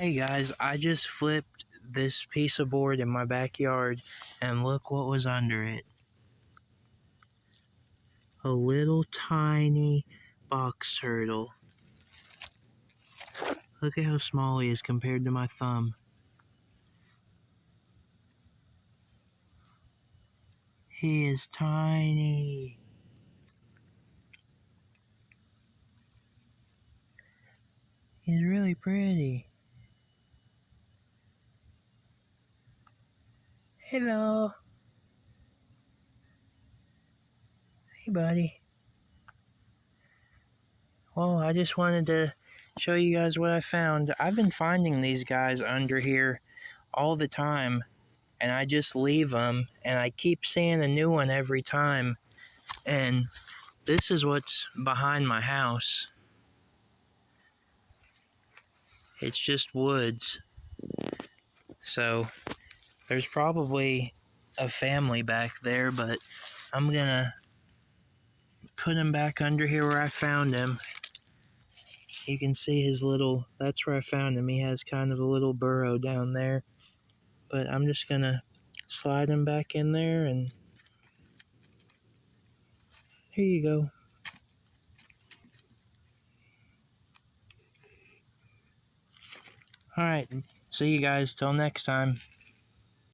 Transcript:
Hey guys, I just flipped this piece of board in my backyard and look what was under it. A little tiny box turtle. Look at how small he is compared to my thumb. He is tiny. He's really pretty. Hello. Hey buddy. Well, I just wanted to show you guys what I found. I've been finding these guys under here all the time, and I just leave them, and I keep seeing a new one every time. And this is what's behind my house. It's just woods. So there's probably a family back there, but I'm gonna put him back under here where I found him. You can see his little, that's where I found him. He has kind of a little burrow down there. But I'm just gonna slide him back in there, and here you go. Alright, see you guys till next time.